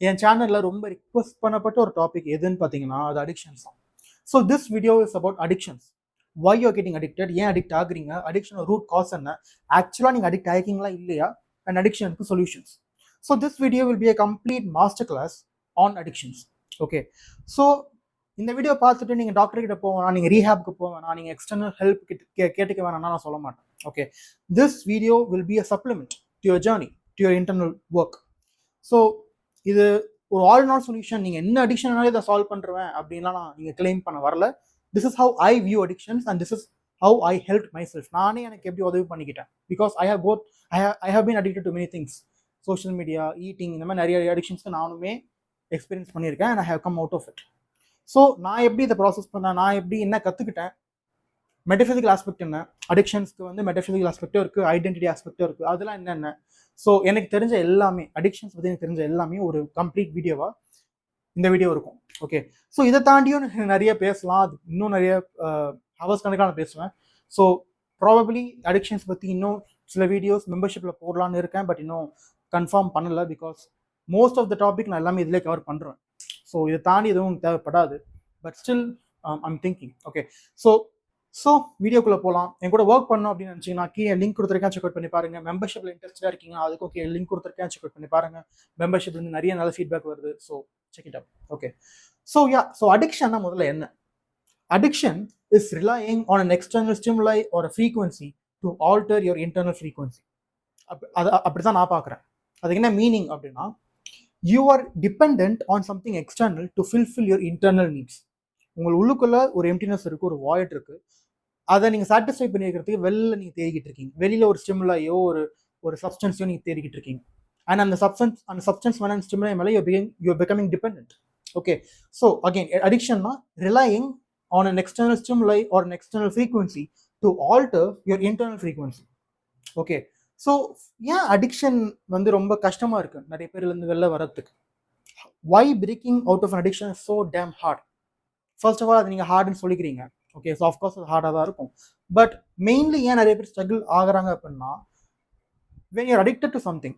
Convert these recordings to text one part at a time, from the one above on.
என் சேனல்ல ரொம்ப ரிக்வெஸ்ட் பண்ணப்பட்ட ஒரு டாபிக் எதுன்னு பார்த்தீங்கன்னா அது அடிக்ஷன்ஸ் தான். So this video is about addictions. Why you getting addicted, ஏன் அடிக்ட் ஆகுறீங்க, அடிக்ஷன் ரூட் காஸ் என்ன, ஆக்சுவலாக நீங்கள் அடிக்ட் ஆகிருக்கீங்களா இல்லையா, அண்ட் அடிக்ஷனுக்கு solutions. So this video will be a complete master class on addictions. Okay, so இந்த வீடியோ பார்த்துட்டு நீங்கள் டாக்டர் கிட்ட போக வேணாம், நீங்கள் ரீஹேப்க்கு போக வேணாம், நீங்கள் எக்ஸ்டர்னல் ஹெல்ப் கேட்டுக்க வேணாம்னா நான் சொல்ல மாட்டேன். Okay, this video will be a supplement to your journey, to your internal work. So இது ஒரு ஆல் நாட் சொல்யூஷன். நீங்கள் என்ன அடிக்ஷனாலே இதை சால்வ் பண்ணுறேன் அப்படின்லாம் நான் நீங்கள் கிளைம் பண்ண வரல. This is how I view addictions and this is how I help my self. நானே எனக்கு எப்படி உதவி பண்ணிக்கிட்டேன். Because I have been addicted to many things. Social media, eating, இந்த மாதிரி நிறைய அடிக்ஷன்ஸ்க்கு நானுமே எக்ஸ்பீரியன்ஸ் பண்ணியிருக்கேன் and I have come out of it. So நான் எப்படி இதை ப்ராசஸ் பண்ணேன், நான் எப்படி என்ன கற்றுக்கிட்டேன், மெட்டபிசிக்கல் ஆஸ்பெக்ட் என்ன, அடிக்ஷன்ஸ்க்கு வந்து மெட்டபிசிக்கல் ஆஸ்பெக்டும் இருக்குது, ஐடென்டிட்டி ஆஸ்பெக்டும் இருக்குது, அதெல்லாம் என்னென்ன. ஸோ எனக்கு தெரிஞ்ச எல்லாமே, அடிக்ஷன்ஸ் பற்றி எனக்கு தெரிஞ்ச எல்லாமே ஒரு கம்ப்ளீட் வீடியோவாக இந்த வீடியோ இருக்கும். ஓகே, ஸோ இதை தாண்டியும் நிறைய பேசலாம், அது இன்னும் நிறைய ஹவர்ஸ் கணக்கான பேசுவேன். ஸோ ப்ராபப்ளி அடிக்ஷன்ஸ் பற்றி இன்னும் சில வீடியோஸ் மெம்பர்ஷிப்பில் போடலான்னு இருக்கேன், பட் இன்னும் கன்ஃபார்ம் பண்ணலை. Because most of the topic நான் எல்லாமே இதிலே கவர் பண்ணுறேன். ஸோ இதை தாண்டி எதுவும் தேவைப்படாது, but still I'm thinking. Okay, so வீடியோக்குள்ளே போகலாம். என் கூட ஒர்க் பண்ணோம் அப்படின்னு நினச்சிங்கன்னா கீழே லிங்க் கொடுத்துருக்கேன், செக் அவுட் பண்ணி பாருங்கள். மெம்பர்ஷிப்பில் இன்ட்ரெஸ்டாக இருக்கீங்க, அதுக்கும் கீழே லிங்க் கொடுத்துருக்கேன், செக் அவுட் பண்ணி பாருங்கள். மெம்பர்ஷிப்லேருந்து நிறைய நல்ல ஃபீட்பேக் வருது, so check it out. Okay, so அடிக்ஷன்னா முதல்ல என்ன? Addiction is relying on an external stimuli or a frequency to alter your internal frequency. அப்படி தான் நான் பார்க்குறேன். அதுக்கு என்ன மீனிங் அப்படின்னா, you are dependent on something external to fulfill your internal needs. உங்கள் உள்ளுக்குள்ள ஒரு எம்டினஸ் இருக்கு, ஒரு வாய்ட் இருக்கு, அதை நீங்க சாட்டிஸ்ஃபை பண்ணிக்கிறதுக்கு வெளில நீங்க தேடிக்கிட்டு இருக்கீங்க. வெளியில ஒரு ஸ்டிமுலையோ ஒரு சப்ஸ்டன்ஸையோ நீங்க தேடிக்கிட்டு இருக்கீங்க. அண்ட் அந்த சப்ஸ்டன்ஸ் மேல ஸ்டிமுலை மேல you're becoming dependent. Okay, so again அடிக்ஷன்னா relying on an external stimuli or an external frequency to alter your internal frequency. Okay, so ஏன் அடிக்ஷன் வந்து ரொம்ப கஷ்டமாக இருக்குது நிறைய பேர்லேருந்து வெளில வரத்துக்கு? Why breaking out of addiction so damn hard? First of all அது நீங்கள் ஹார்ட்னு சொல்லிக்கிறீங்க. ஓகே, ஸோ ஆஃப்கோர்ஸ் அது ஹார்டாக தான் இருக்கும். பட் மெயின்லி ஏன் நிறைய பேர் ஸ்ட்ரகிள் ஆகுறாங்க அப்படின்னா, when you're addicted to something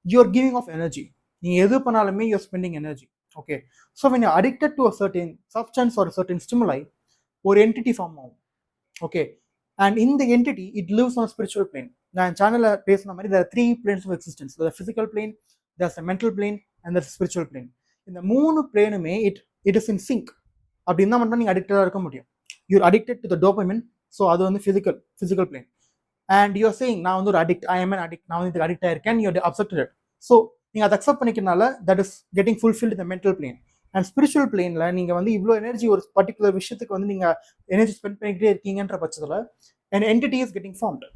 you are giving off energy. நீங்கள் எது பண்ணாலுமே you are spending energy. Okay, so when you're addicted to a certain substance or certain stimuli, ஒரு என்டிட்டி ஃபார்ம் ஆகும். Okay, and in the entity it lives on a spiritual plane. நான் சேனல்ல பேசின மாதிரி there are 3 planes of existence. There's a physical plane, there's a mental plane and there's a spiritual plane. இந்த 3 பிளேனுமே it is in sync. அப்படின்னா மட்டும் நீங்க அடிக்டடா இருக்க முடியும். you're addicted to the dopamine, so அது வந்து physical plane. and you're saying நான் வந்து ஒரு addict, I am an addict, நான் வந்து இதுக்கு அடிக்ட் ஆயிருக்கேன், you're accepted it. so நீங்க அதை அக்செப்ட் பண்ணிக்கிறனால that is getting fulfilled in the mental plane. And spiritual பிளேனில் நீங்கள் வந்து இவ்வளோ எனர்ஜி ஒரு பர்டிகுலர் விஷயத்துக்கு வந்து நீங்கள் எனர்ஜி ஸ்பெண்ட் பண்ணிக்கிட்டே இருக்கீங்கன்ற பட்சத்தில் and entity is getting formed.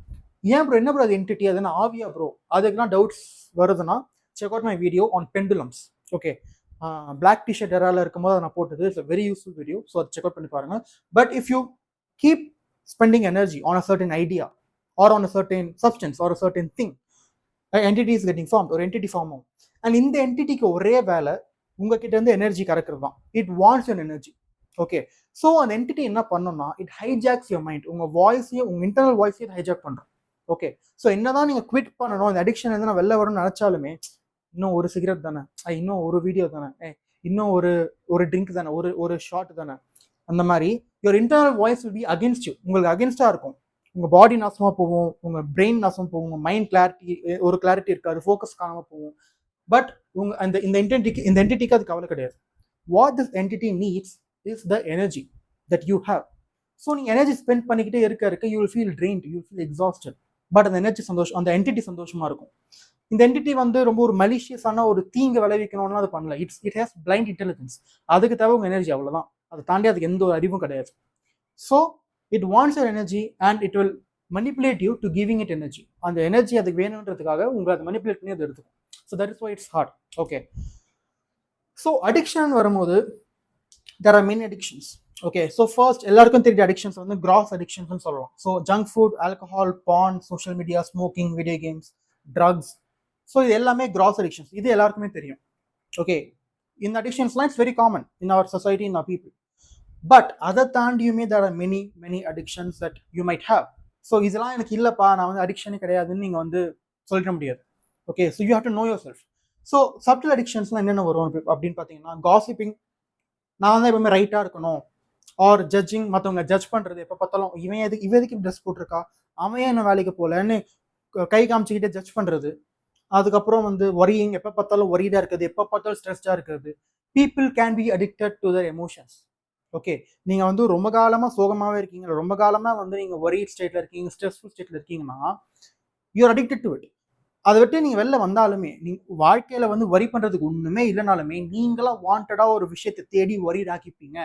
ஏன் ப்ரோ, என்ன ப்ரோ அது என்டிட்டி, அது என்ன ஆவியா ப்ரோ? அதுக்கெல்லாம் டவுட்ஸ் வருதுன்னா check out my video on pendulums. Okay, black T-shirt எரால இருக்கும்போது அதை நான் போட்டது. It's very useful video, so அதை செக் அவுட் பண்ணி பாருங்கள். But if you keep spending energy on a certain idea or on a certain substance or a certain thing, entity is getting form, ஒரு entity form ஆகும். And இந்த என்டிட்டிக்கு ஒரே வேலை உங்ககிட்ட இருந்து எனர்ஜி கறக்கிறது தான். It wants your energy. Okay, so அந்த entity என்ன பண்ணணும்னா இட் ஹைஜாக்ஸ் யுவர் மைண்ட். உங்கள் வாய்ஸையும் உங்கள் இன்டர்னல் வாய்ஸையும் ஹைஜாக் பண்ணுறோம். ஓகே, ஸோ என்னதான் நீங்கள் குவிட் பண்ணணும், அந்த அடிக்ஷன் வந்து நான் வெளில வரணும்னு நினச்சாலுமே, இன்னும் ஒரு சிகரெட் தானே, இன்னும் ஒரு வீடியோ தானே, இன்னும் ஒரு ட்ரிங்க் தானே, ஒரு ஷாட் தானே, அந்த மாதிரி your internal voice will be against you. உங்களுக்கு அகேன்ஸ்டாக இருக்கும். உங்கள் பாடி நாசமாக போகும், உங்கள் பிரெயின் நாசமாக போகும், உங்கள் மைண்ட் கிளாரிட்டி இருக்காது, ஃபோக்கஸ் காணாமல் போகும். பட் இந்த என்டிட்டிக்கு அது கவலை கிடையாது. What this entity needs is the energy that you have. So நீங்கள் எனர்ஜி ஸ்பெண்ட் பண்ணிக்கிட்டே இருக்க you will feel trained, you will feel exhausted. But அந்த எனர்ஜி அந்த என்டிட்டி சந்தோஷமா இருக்கும். இந்த என்டிட்டி வந்து ரொம்ப ஒரு மலிஷியஸான ஒரு தீங்கு விளைவிக்கணும்னு அது பண்ணல. It has blind intelligence. அதுக்கு தேவை உங்கள் எனர்ஜி, அவ்வளோதான். அதை தாண்டி அதுக்கு எந்த ஒரு அறிவும் கிடையாது. So it wants your energy and it will manipulate you to giving it energy. அந்த எனர்ஜி அதுக்கு வேணுன்றதுக்காக உங்களை அதை மனிப்புலேட் பண்ணி அது எடுத்துக்கும். So that is why it's hard. Okay, so addiction வரும்போது there are many addictions. Okay, so first எல்லாருக்கும் தெரிஞ்ச addictions வந்து gross addictions னு சொல்றோம். So junk food, alcohol, porn, social media, smoking, video games, drugs. So இது எல்லாமே gross addictions. இது எல்லாருக்குமே தெரியும். Okay, in addictions it's very common in our society, in our people. But அதை தாண்டியுமே there are many addictions that you might have. So இதெல்லாம் எனக்கு இல்லப்பா, நான் வந்து அடிக்ஷனே கிடையாதுன்னு நீங்க வந்து சொல்லிட முடியாது. Okay, so you have to know yourself. So subtle அடிக்ஷன்ஸ்லாம் என்னென்ன வரும் அப்படின்னு பார்த்தீங்கன்னா, காசிப்பிங், நான் வந்து எப்பவுமே ரைட்டாக இருக்கணும், ஆர் ஜட்ஜிங், மற்றவங்க ஜட்ஜ் பண்ணுறது, எப்போ பார்த்தாலும் இவன் எதுக்கு ட்ரெஸ் போட்டிருக்கா, அவன் ஏன் இன்னும் வேலைக்கு போகலன்னு கை காமிச்சிக்கிட்டே ஜட்ஜ் பண்ணுறது. அதுக்கப்புறம் வந்து ஒரியிங், எப்போ பார்த்தாலும் ஒரிடாக இருக்குது, எப்போ பார்த்தாலும் ஸ்ட்ரெஸ்டாக இருக்கிறது. People can be addicted to their emotions. Okay, நீங்கள் வந்து ரொம்ப காலமாக சோகமாகவே இருக்கீங்க, ரொம்ப காலமாக வந்து நீங்கள் ஒரி ஸ்டேட்டில் இருக்கீங்க, ஸ்ட்ரெஸ்ஃபுல் ஸ்டேட்டில் இருக்கீங்கன்னா யூஆர் அடிக்டட் டு இட். அதை விட்டு நீங்கள் வெளில வந்தாலுமே, நீங்கள் வாழ்க்கையில் வந்து வரி பண்ணுறதுக்கு ஒன்றுமே இல்லைனாலுமே நீங்களாம் வாண்டடாக ஒரு விஷயத்தை தேடி ஒரிட் ஆக்கிப்பீங்க.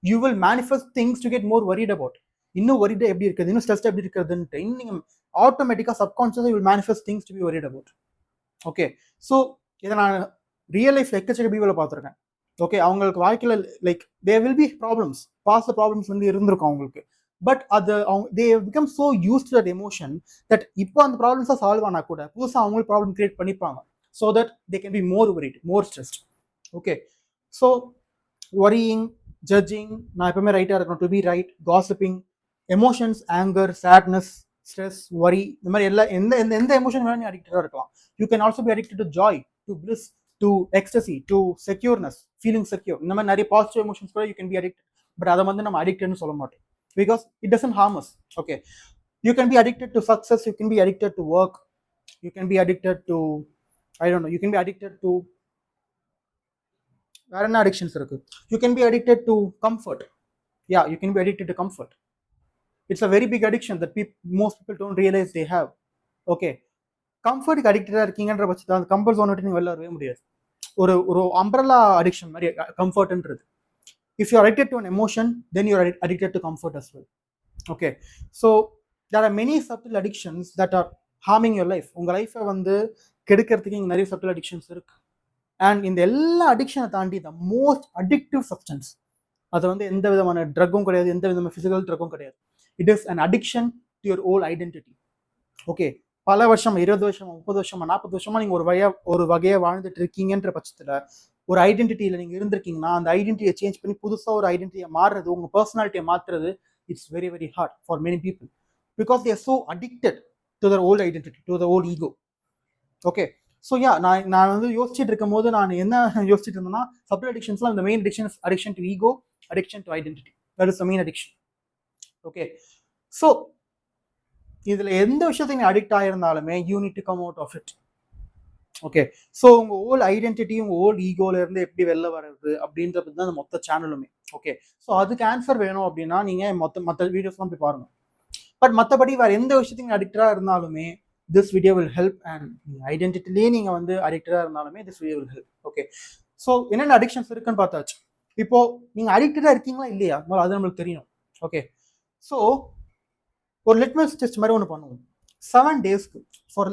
You will manifest things to get more worried about. இன்னும் ஒரிட் எப்படி இருக்குது, இன்னும் ஸ்ட்ரெஸ்ட் எப்படி இருக்குதுன்ட்டு இன்னும் நீங்கள் ஆட்டோமேட்டிக்காக சப்கான்ஷியஸாக will manifest things to be worried about. Okay, so இதை நான் ரியல் லைஃப் எக்கச்சக்க பீவில் பார்த்துருக்கேன். ஓகே, அவங்களுக்கு வாழ்க்கையில் like they will be problems, past problems வந்து இருந்திருக்கும் அவங்களுக்கு. பட் அது அவங்க they become so used to that emotion that இப்போ அந்த ப்ராப்ளம்ஸாக சால்வ் ஆனால் கூட புதுசாக அவங்களுக்கு ப்ராப்ளம் கிரியேட் பண்ணிப்பாங்க. So that they can be more worried, more stressed. Okay, so worrying, judging, நான் எப்பவுமே ரைட்டாக இருக்கணும், to be right, gossiping, emotions, anger, sadness, stress, worry, இந்த மாதிரி எல்லா எந்த எமோஷன் வேணாலும் நீ அடிக்டடாக இருக்கலாம். You can also be addicted to joy, to bliss, to ecstasy, to secureness, feeling secure. இந்த மாதிரி நிறைய பாசிட்டிவ் எமோஷன்ஸ் கூட you can be addict. But அதை வந்து நம்ம அடிக்டட்னு சொல்ல மாட்டோம், because it doesn't harm us. Okay, you can be addicted to success, you can be addicted to work, you can be addicted to, I don't know, you can be addicted to வேற என்ன addictions இருக்கு. You can be addicted to comfort. Yeah, you can be addicted to comfort. It's a very big addiction that most people don't realize they have. Okay, கம்ஃபர்ட்டுக்கு அடிக்டடாக இருக்கீங்கன்ற பட்சத்தில் அந்த comfort zone விட்டு நீங்கள் வெளில வரவே முடியாது. ஒரு அம்பரலா அடிக்ஷன் மாதிரி கம்ஃபர்ட்ன்றது. If you are addicted to an emotion, then you are addicted to comfort as well. Okay, so there are many subtle addictions that are harming your life. உங்கள் லைஃப்பை வந்து கெடுக்கிறதுக்கு இங்கே நிறைய subtle addictions இருக்கு. அண்ட் இந்த எல்லா அடிக்ஷனை தாண்டி த மோஸ்ட் அடிக்டிவ் சப்ஸ்டன்ஸ், அது வந்து எந்த விதமான ட்ரக்கும் கிடையாது, எந்த விதமான ஃபிசிக்கல் ட்ரக்கும் கிடையாது. It is an addiction to your old identity. Okay, பல வருஷம், 20 வருஷமா, 30 வருஷமா, 40 வருஷமா நீங்கள் ஒரு வகையை வாழ்ந்துட்டு இருக்கீங்கன்ற பட்சத்தில், ஒரு ஐடென்டிட்டியில் நீங்கள் இருந்திருக்கீங்கன்னா அந்த ஐடென்டிட்டியை சேஞ்ச் பண்ணி புதுசாக ஒரு ஐடென்டிட்டியை மாறுறது, உங்கள் பர்சனாலிட்டியை மாற்றுறது, it's very very hard for many people, because they are so addicted to their old identity, to their old ego. Okay, so yeah, நான் வந்து யோசிச்சுட்டு இருக்கும் போது நான் என்ன யோசிச்சுட்டு இருந்தேன்னா, சப்டில் அடிக்ஷன்ஸ்லாம் இந்த main addiction to ego, addiction to identity, that is the main addiction. Okay, so இதில் எந்த விஷயத்தையும் அடிக்ட் ஆகிருந்தாலுமே you need to come out of it. Okay, so உங்கள் ஓல்ட் ஐடென்டிட்டி, உங்கள் ஓல்ட் ஈகோலேருந்து எப்படி வெளில வர்றது அப்படின்றது தான் அந்த மொத்த சேனலுமே. ஓகே, ஸோ அதுக்கு ஆன்சர் வேணும் அப்படின்னா நீங்கள் மற்ற வீடியோஸ்லாம் போய் பாருங்கள். பட் மற்றபடி வேறு எந்த விஷயத்தையும் அடிக்டடாக இருந்தாலுமே this video will help. And ஐடென்டிட்டிலேயே நீங்கள் வந்து அடிக்டடாக இருந்தாலுமே this video will help. Okay, so என்னென்ன அடிக்ஷன்ஸ் இருக்குன்னு பார்த்தாச்சு. இப்போது நீங்கள் அடிக்டடாக இருக்கீங்களா இல்லையா, அது நம்மளுக்கு தெரியணும். ஓகே, ஸோ ஒரு லிட்மஸ் டெஸ்ட் மாதிரி ஒன்று பண்ணுவோம். 7 டேஸ்க்கு ஃபார்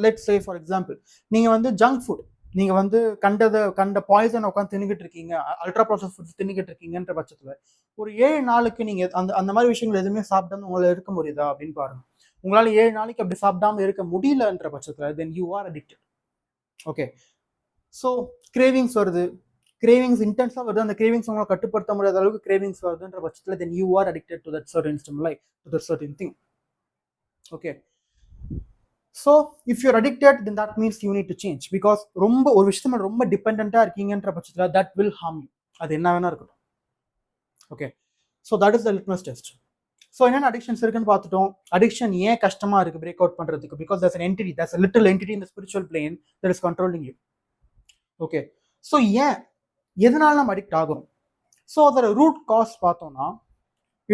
எக்ஸாம்பிள், நீங்கள் வந்து ஜங்க் ஃபுட், நீங்கள் வந்து கண்ட பாய்சன் உட்காந்து தின்னுக்கிட்டு இருக்கீங்க, அல்ட்ரா ப்ராசஸ் ஃபுட்ஸ் தின்னுக்கிட்டு இருக்கீங்கன்ற பட்சத்தில் ஒரு 7 நாளுக்கு நீங்கள் அந்த மாதிரி விஷயங்கள் எதுவுமே சாப்பிடாம உங்களால் இருக்க முடியுதா அப்படின்னு பாருங்கள். உங்களால் 7 நாளைக்கு அப்படி சாப்பிடாம இருக்க முடியலன்ற பட்சத்தில் then you are addicted. Okay, so cravings வருது, கிரேவிங்ஸ் இன்டென்ஸாக வருது, அந்த கிரேவிங்ஸ் உங்களை கட்டுப்படுத்த முடியாத அளவுக்கு கிரேவிங்ஸ் வருதுன்ற பட்சத்தில் then you are addicted to that certain ஸ்டிமுலை, to that certain thing. Okay, so if you're addicted, then that means you need to change, because ரொம்ப ஒரு விஷயத்துல ரொம்ப டிபெண்டண்டா இருக்கீங்கன்ற பட்சத்துல that will harm you. அது என்ன வேணா இருக்கட்டும். Okay, so that is the litmus test. so என்னென்ன அடிக்ஷன்ஸ் இருக்குன்னு பார்த்துட்டோம். அடிக்ஷன் ஏன் கஷ்டமா இருக்கு பிரேக் அவுட் பண்றதுக்கு, because there's an entity, there's a little entity in the spiritual plane that is controlling you. Okay, so எதனால நம்ம அடிக்ட் ஆகிறோம்? so அதோட ரூட் காஸ் பார்த்தோம்னா,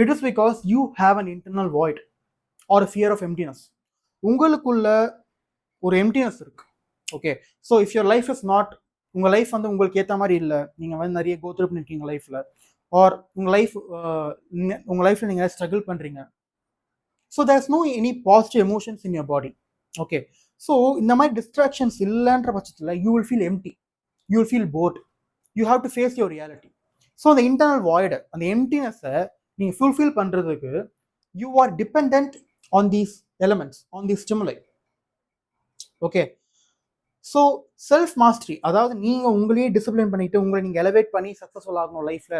it is because you have an internal void or a fear of emptiness. உங்களுக்குள்ள ஒரு emptiness இருக்கு. Okay, so if your life is not, உங்கள் life வந்து உங்களுக்கு ஏற்ற மாதிரி இல்லை, நீங்கள் வந்து நிறைய கோத்ரூ பண்ணிருக்கீங்க லைஃப்பில், ஆர் உங்கள் லைஃப்பில் நீங்கள் ஸ்ட்ரகிள் பண்ணுறீங்க, so there is no any positive emotions in your body. Okay, so இந்த மாதிரி டிஸ்ட்ராக்ஷன்ஸ் இல்லைன்ற பட்சத்தில் you will feel empty, you will feel bored, you have to face your reality. So அந்த இன்டர்னல் வாய்டு, அந்த எம்டினஸை நீங்கள் fulfil பண்ணுறதுக்கு you are depend on these elements, on these stimuli. Okay, so self mastery, அதாவது நீங்க உங்களையே discipline பண்ணிட்டு உங்களை நீங்க எலிவேட் பண்ணி சக்சஸ்ஃபுல் ஆகணும் லைஃப்ல.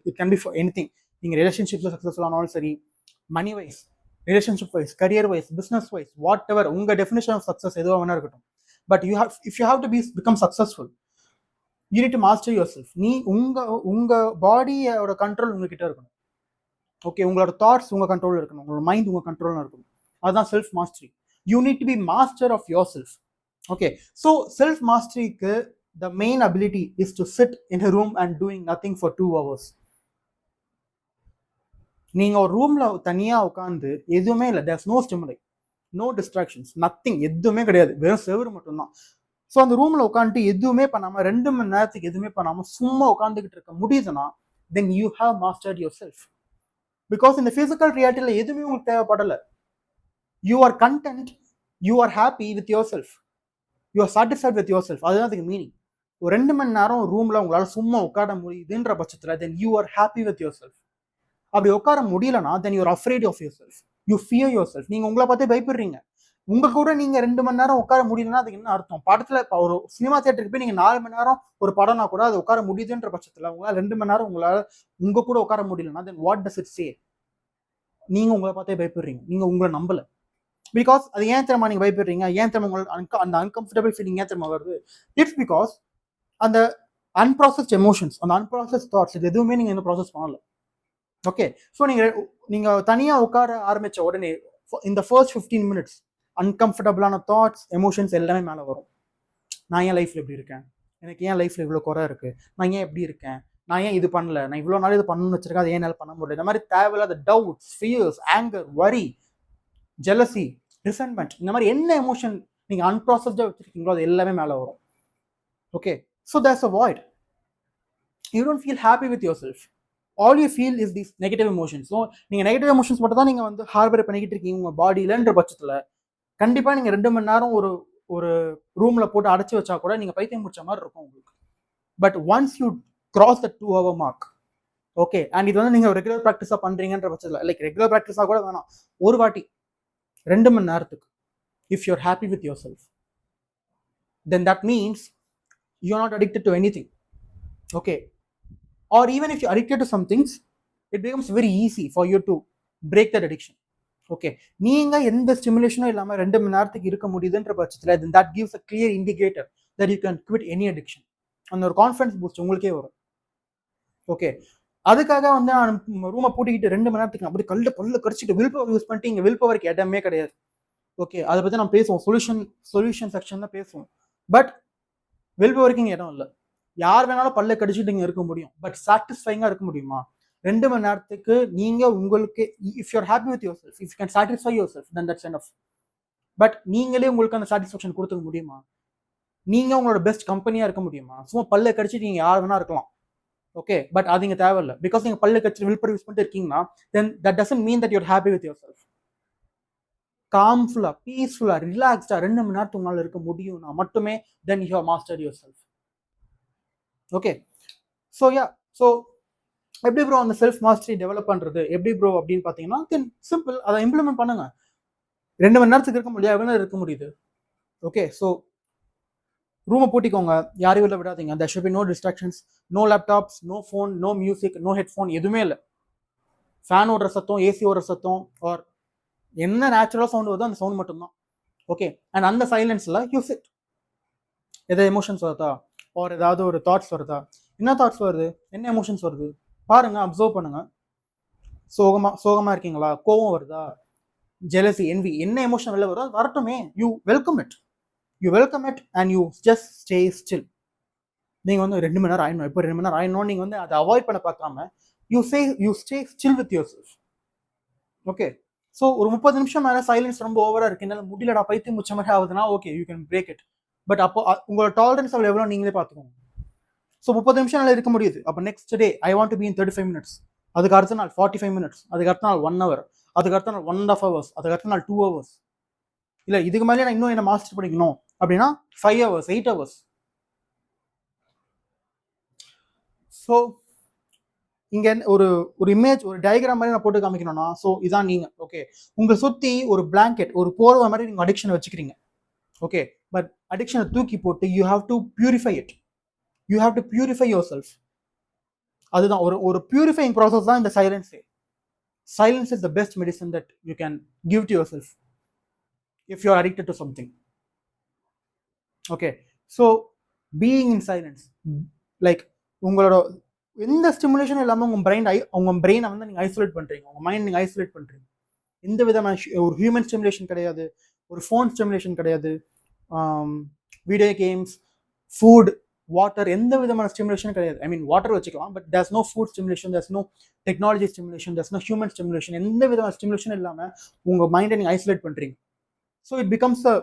It can be for anything. நீங்க ரிலேஷன்ஷிப்ல சக்சஸ்ஃபுல் ஆனாலும் சரி, money wise, relationship wise, career wise, business wise, whatever உங்க டெஃபினேஷன் ஆஃப் சக்சஸ் எதுவாக வேணா இருக்கட்டும். But if you have to become successful, you need to master yourself. நீ உங்க பாடியோட கண்ட்ரோல் உங்ககிட்ட இருக்கணும். ஓகே, உங்களோட தாட்ஸ் உங்க கண்ட்ரோல் இருக்கணும், உங்களோட மைண்ட் உங்க கண்ட்ரோல் இருக்கணும். அதுதான் self mastery. You need to be master of yourself. Okay, so self மாஸ்டரிக்கு the main ability is to sit in a room and doing nothing for 2 hours. நீங்க ஒரு ரூம்ல தனியா உட்காந்து எதுவுமே இல்லை, there's no stimuli, no distractions, nothing, எதுவுமே கிடையாது, வெறும் செவரு மட்டும்தான். ஸோ அந்த ரூம்ல உட்காந்துட்டு எதுவுமே பண்ணாம 2 மணி நேரத்துக்கு எதுவுமே பண்ணாம சும்மா உட்காந்துக்கிட்டு இருக்க முடியுதுன்னா then you have mastered yourself. Because இந்த பிசிக்கல் ரியாலிட்டியில எதுவுமே உங்களுக்கு தேவைப்படல. You are content, you are happy with your self, you are satisfied with your self. அதுதான் அதுக்கு மீனிங். ஒரு 2 மணி நேரம் ரூம்ல உங்களால சும்மா உட்கார முடியுதுன்ற பட்சத்துல then you are happy with yourself. அப்படி உட்கார முடியலன்னா then you are afraid of yourself, you fear yourself. நீங்க உங்களை பார்த்தே பயப்படுறீங்க. உங்க கூட நீங்க 2 மணி நேரம் உட்கார முடியலன்னா அதுக்கு என்ன அர்த்தம்? படத்துல ஒரு சினிமா தியேட்டருக்கு போய் நீங்க 4 மணி நேரம் ஒரு படம்னா கூட அது உட்கார முடியுதுன்ற பட்சத்துல உங்களால 2 மணி நேரம் உங்களால உங்க கூட உட்கார முடியலன்னா then what does it say? நீங்க உங்களை பார்த்தே பயப்படுறீங்க, நீங்க உங்களை நம்பல. பிகாஸ் அது ஏன் தெரியுமா நீங்க பயப்படுறீங்க, ஏன் தெரியுமா உங்களுக்கு அந்த அன்கம்ஃபர்டபிள் ஃபீலிங் ஏன் தெரியுமா வருது? இட்ஸ் பிகாஸ் அந்த அன்ப்ராசஸ்ட் எமோஷன்ஸ், அந்த அன்ப்ராசஸ்ட் தாட்ஸ், இது எதுவுமே நீங்க இன்னும் ப்ராசஸ் பண்ணல. ஓகே, ஸோ நீங்க தனியா உட்கார ஆரம்பிச்ச உடனே இந்த ஃபர்ஸ்ட் 15 மினிட்ஸ் அன்கம்ஃபர்டபுளான தாட்ஸ், எமோஷன்ஸ் எல்லாமே மேலே வரும். நான் ஏன் லைஃப்ல எப்படி இருக்கேன், எனக்கு ஏன் லைஃப்ல இவ்வளோ குறை இருக்கு, நான் ஏன் எப்படி இருக்கேன், நான் ஏன் இது பண்ணல, நான் இவ்வளோ நாள் இது பண்ணணும்னு வச்சிருக்கேன், அது ஏன் என்னால் பண்ண முடியல, இந்த மாதிரி தேவையில்லாத டவுட்ஸ், ஃபியர்ஸ், ஆங்கர், வரி, ஜெலசி, ரிசன்மெண்ட், இந்த மாதிரி என்ன எமோஷன் நீங்க அன்ப்ராசஸ்டா வச்சிருக்கீங்களோ அது எல்லாமே மேலே வரும். Okay, so there's a void. You don't feel happy with yourself. All you feel is these negative emotions. So நீங்க நெகட்டிவ் எமோஷன்ஸ் மட்டும் தான் நீங்க வந்து ஹார்பர் பண்ணிக்கிட்டு இருக்கீங்க உங்க பாடியிலன்ற பட்சத்துல கண்டிப்பா நீங்க 2 மணி நேரம் ஒரு ரூம்ல போட்டு அடைச்சு வச்சா கூட நீங்க பைத்தியம் முடிச்ச மாதிரி இருக்கும் உங்களுக்கு. But once you cross the 2 hour mark, okay, and இது வந்து நீங்க ரெகுலர் ப்ராக்டிஸா பண்றீங்கன்ற பட்சத்துல, லைக் ரெகுலர் ப்ராக்டிஸா கூட வேணாம், ஒரு வாட்டி 2 மணி நேரத்துக்கு if you're happy with yourself, then that means you're not addicted to anything. Okay, or even if you're addicted to some things, it becomes very easy for you to break that addiction. Okay, நீங்க எந்த ஸ்டிமுலேஷனும் இல்லாம 2 மணி நேரத்துக்கு இருக்க முடியுதுன்ற பட்சத்துல then that gives a clear indicator that you can quit any addiction. அந்த ஒரு confidence boost உங்களுக்கே வரும். ஓகே, அதுக்காக வந்து நான் ரூமை பூட்டிக்கிட்டு 2 மணி நேரத்துக்கு அப்படி பல்ல கடிச்சிட்டு வில் பவர் யூஸ் பண்ணிட்டு இங்க வில் பவருக்கு இடமே கிடையாது. ஓகே, அதை பத்தி நம்ம பேசுவோம், சொல்யூஷன் செக்ஷன் தான் பேசுவோம். பட் வில் பவருக்கு இங்க இடம் இல்லை. யார் வேணாலும் பல்ல கடிச்சிட்டு இங்க இருக்க முடியும், பட் சாட்டிஸ்ஃபைங்கா இருக்க முடியுமா? 2 மணி நேரத்துக்கு நீங்க உங்களுக்கு, if you are happy with your self, if you can satisfy your self, then that's enough. But நீங்களே உங்களுக்கு அந்த சாட்டிஸ்ஃபேக்ஷன் கொடுத்துக்க முடியுமா? நீங்க உங்களோட பெஸ்ட் கம்பெனியா இருக்க முடியுமா? சும்மா பல்ல கடிச்சிட்டு நீங்க யார் வேணா இருக்கலாம். ஓகே, பட் அது இங்க தேவையில்லை. பிகாஸ் நீங்க பல்ல கடிச்சிட்டு வில் பவர் யூஸ் பண்ணிட்டு இருக்கீங்கன்னா then that doesn't mean that you are happy with your self. காம்ஃபுல்லா, பீஸ்ஃபுல்லா, ரிலாக்ஸ்டா 2 மணி நேரத்துக்கு உங்களால இருக்க முடியும்னா மட்டுமே then you have mastered your self. Okay, so yeah, so எப்படி ப்ரோ அந்த செல்ஃப் மாஸ்டரி டெவலப் பண்றது எப்படி ப்ரோ அப்படின்னு பார்த்தீங்கன்னா தென் சிம்பிள், அதை இம்ப்ளிமெண்ட் பண்ணுங்க. 2 மணி நேரத்துக்கு இருக்க முடியாது, எவ்வளோ இருக்க முடியுது. ஓகே, ஸோ ரூமை பூட்டிக்கோங்க, யாரையும் வெளில விடாதீங்க. there should be no distractions, no laptops, no phone, no music, no headphone, எதுவுமே இல்லை. ஃபேன் ஓடுற சத்தம், ஏசி ஓடுற சத்தம், ஆர் என்ன நேச்சுரலாக சவுண்ட் வருதோ அந்த சவுண்ட் மட்டும்தான். ஓகே, அண்ட் அந்த சைலன்ஸில் யூ சிட். எதாவது எமோஷன்ஸ் வருதா, ஆர் ஏதாவது ஒரு தாட்ஸ் வருதா, என்ன தாட்ஸ் வருது, என்ன எமோஷன்ஸ் வருது பாருங்க, அப்சர்வ் பண்ணுங்க. சோகமா இருக்கீங்களா, கோவம் வருதா, ஜெலசி, என்வி, என்ன எமோஷன் வெளில வருதோ வரட்டுமே. You welcome it and you just stay still. நீங்க வந்து 2 மணி நேரம் ஆயிடணும், இப்போ 2 மணி நேரம் ஆயிடணும் நீங்க வந்து அதை அவாய்ட் பண்ண பார்க்காம you stay still with your self. Okay, so ஒரு 30 நிமிஷம் மேலே சைலன்ஸ் ரொம்ப ஓவரா இருக்கு, என்னால் முடியலடா பைத்தியம் முடிச்ச மாதிரி ஆகுதுன்னா okay, you can break it. But அப்போ உங்களோட டாலரன்ஸ் அவ்வளோ எவ்வளோ நீங்களே பார்த்துக்கோங்க. ஸோ 30 நிமிஷம் நல்லா இருக்க முடியுது, அப்போ next day I want to be in 35 minutes, அதுக்கு அடுத்த நாள் 45 மினிட்ஸ், அதுக்கு அடுத்த நாள் 1 hour, அதுக்கு அடுத்த நாள் 1.5 hours, அதுக்கு அடுத்த நாள் 2 hours. இல்லை இதுக்கு மேலே நான் இன்னும் என்ன மாஸ்டர் பண்ணிக்கணும் அப்படின்னா 5 hours, 8 hours. ஸோ இங்க ஒரு இமேஜ், ஒரு டயக்ராம் மாதிரி நான் போட்டு காமிக்கணும்னா, ஸோ இதான் நீங்க. ஓகே, உங்களை சுத்தி ஒரு பிளாங்கெட், ஒரு போர்வை மாதிரி நீங்க அடிக்ஷனை வச்சுக்கிறீங்க. ஓகே, பட் அடிக்ஷனை தூக்கி போட்டு you have to purify it, you have to purify your self. அதுதான் ஒரு பியூரிஃபைங் ப்ராசஸ் தான் இந்த சைலன்ஸே. Silence is the best medicine that you can give to yourself if you are addicted to something. Okay, so being in silence, like உங்களோட எந்த ஸ்டிமுலேஷனும் இல்லாமல் உங்கள் பிரெயினை வந்து நீங்கள் ஐசோலேட் பண்ணுறீங்க, உங்கள் மைண்ட் நீங்கள் ஐசோலேட் பண்ணுறீங்க. எந்த விதமான ஒரு ஹியூமன் ஸ்டிமுலேஷன் கிடையாது, ஒரு ஃபோன் ஸ்டிமுலேஷன் கிடையாது, வீடியோ கேம்ஸ், ஃபுட், வாட்டர், எந்த விதமான ஸ்டிமுலேஷனும் கிடையாது. ஐ மீன் வாட்டர் வச்சுக்கலாம், but there's no food stimulation, there's no technology stimulation, there's no human stimulation. எந்த விதமான ஸ்டிமுலேஷன் இல்லாமல் உங்கள் மைண்டை நீங்கள் ஐசோலேட் பண்ணுறீங்க. So it becomes a